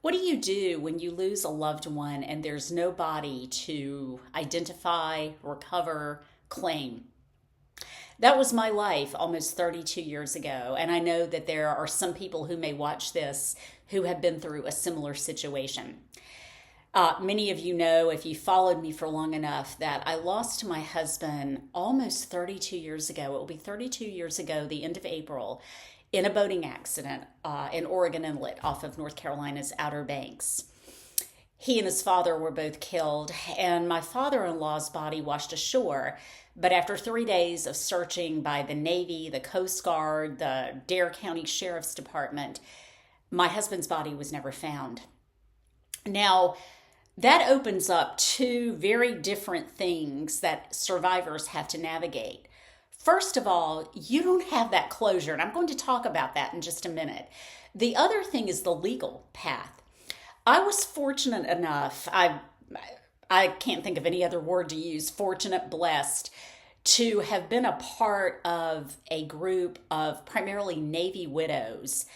What do you do when you lose a loved one and there's no body to identify, recover, claim? That was my life almost 32 years ago, and I know that there are some people who may watch this who have been through a similar situation. Many of you know, if you followed me for long enough, that I lost my husband almost 32 years ago. It will be 32 years ago, the end of April, in a boating accident in Oregon Inlet off of North Carolina's Outer Banks. He and his father were both killed, and my father-in-law's body washed ashore. But after 3 days of searching by the Navy, the Coast Guard, the Dare County Sheriff's Department, my husband's body was never found. Now, that opens up two very different things that survivors have to navigate. First of all, you don't have that closure, and I'm going to talk about that in just a minute. The other thing is the legal path. I was fortunate enough, I can't think of any other word to use, fortunate, blessed, to have been a part of a group of primarily Navy widows.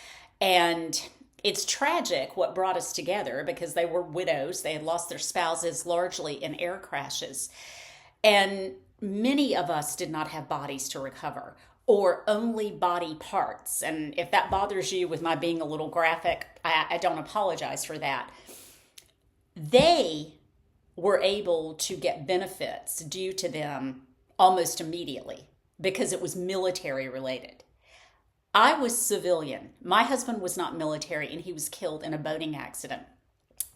And it's tragic what brought us together because they were widows. They had lost their spouses largely in air crashes. And many of us did not have bodies to recover or only body parts. And if that bothers you with my being a little graphic, I don't apologize for that. They were able to get benefits due to them almost immediately because it was military related. I was civilian. My husband was not military, and he was killed in a boating accident.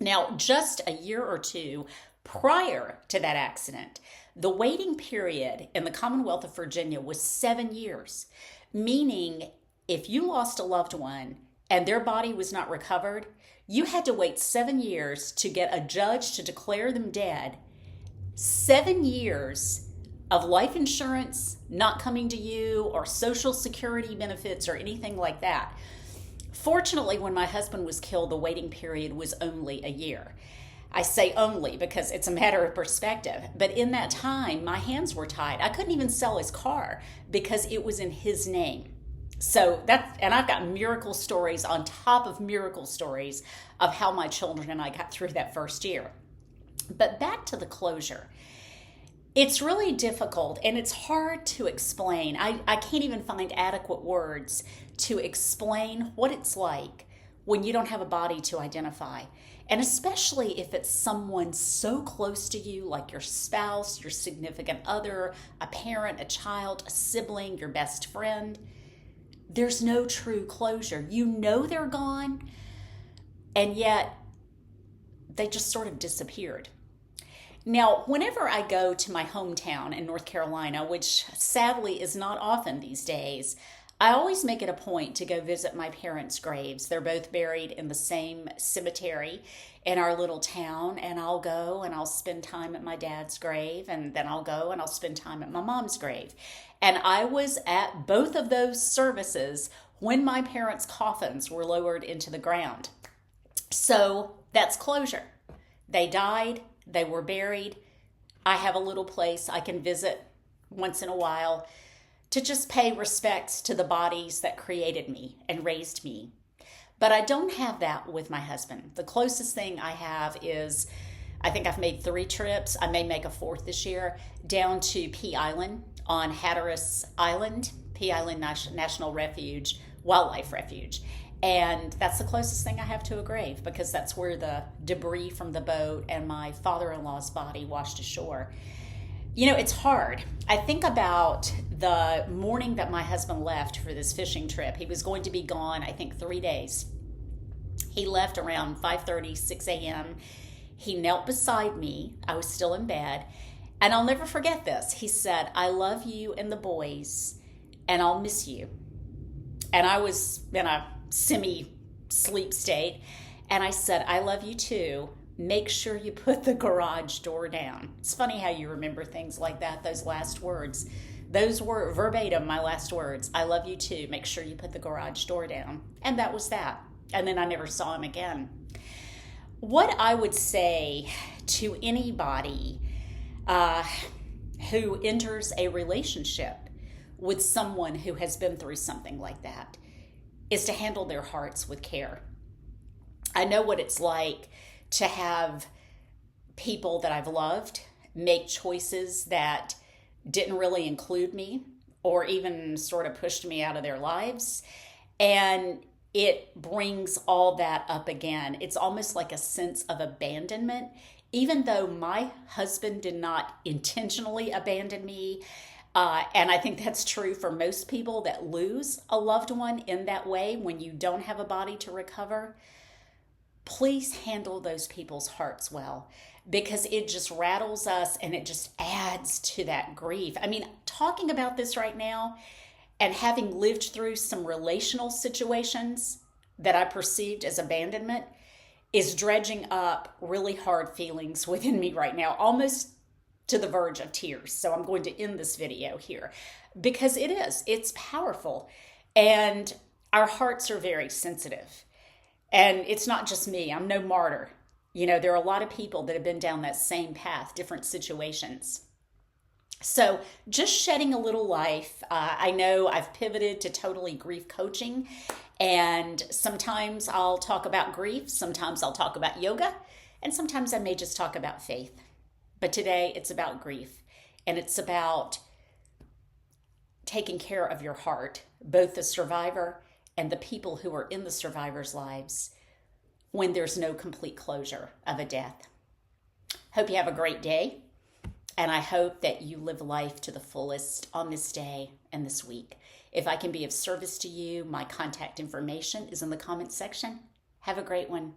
Now, just a year or two prior to that accident, the waiting period in the Commonwealth of Virginia was 7 years, meaning if you lost a loved one and their body was not recovered, you had to wait 7 years to get a judge to declare them dead. 7 years of life insurance not coming to you or Social Security benefits or anything like that. Fortunately, when my husband was killed, the waiting period was only a year. I say only because it's a matter of perspective. But in that time, my hands were tied. I couldn't even sell his car because it was in his name. So and I've got miracle stories on top of miracle stories of how my children and I got through that first year. But back to the closure. It's really difficult and it's hard to explain. I can't even find adequate words to explain what it's like when you don't have a body to identify. And especially if it's someone so close to you, like your spouse, your significant other, a parent, a child, a sibling, your best friend. There's no true closure. You know they're gone, and yet they just sort of disappeared. Now, whenever I go to my hometown in North Carolina, which sadly is not often these days, I always make it a point to go visit my parents' graves. They're both buried in the same cemetery in our little town, and I'll go and I'll spend time at my dad's grave, and then I'll go and I'll spend time at my mom's grave. And I was at both of those services when my parents' coffins were lowered into the ground. So that's closure. They died. They were buried. I have a little place I can visit once in a while to just pay respects to the bodies that created me and raised me. But I don't have that with my husband. The closest thing I have is, I think I've made 3 trips. I may make a 4th this year, down to Pea Island on Hatteras Island, Pea Island National Refuge, Wildlife Refuge. And that's the closest thing I have to a grave because that's where the debris from the boat and my father-in-law's body washed ashore. You know, it's hard. I think about the morning that my husband left for this fishing trip. He was going to be gone, I think, 3 days. He left around 5:30, 6 a.m. He knelt beside me. I was still in bed. And I'll never forget this. He said, "I love you and the boys, and I'll miss you." And I was in a semi-sleep state. And I said, "I love you too. Make sure you put the garage door down." It's funny how you remember things like that, those last words. Those were verbatim my last words. "I love you too. Make sure you put the garage door down." And that was that. And then I never saw him again. What I would say to anybody who enters a relationship with someone who has been through something like that is to handle their hearts with care. I know what it's like to have people that I've loved make choices that didn't really include me or even sort of pushed me out of their lives. And it brings all that up again. It's almost like a sense of abandonment. Even though my husband did not intentionally abandon me, and I think that's true for most people that lose a loved one in that way when you don't have a body to recover, please handle those people's hearts well, because it just rattles us and it just adds to that grief. I mean, talking about this right now and having lived through some relational situations that I perceived as abandonment is dredging up really hard feelings within me right now, almost to the verge of tears. So I'm going to end this video here because it's powerful. And our hearts are very sensitive. And it's not just me, I'm no martyr. You know, there are a lot of people that have been down that same path, different situations. So just shedding a little life. I know I've pivoted to totally grief coaching, and sometimes I'll talk about grief, sometimes I'll talk about yoga, and sometimes I may just talk about faith. But today it's about grief, and it's about taking care of your heart, both the survivor and the people who are in the survivors' lives when there's no complete closure of a death. Hope you have a great day. And I hope that you live life to the fullest on this day and this week. If I can be of service to you, my contact information is in the comments section. Have a great one.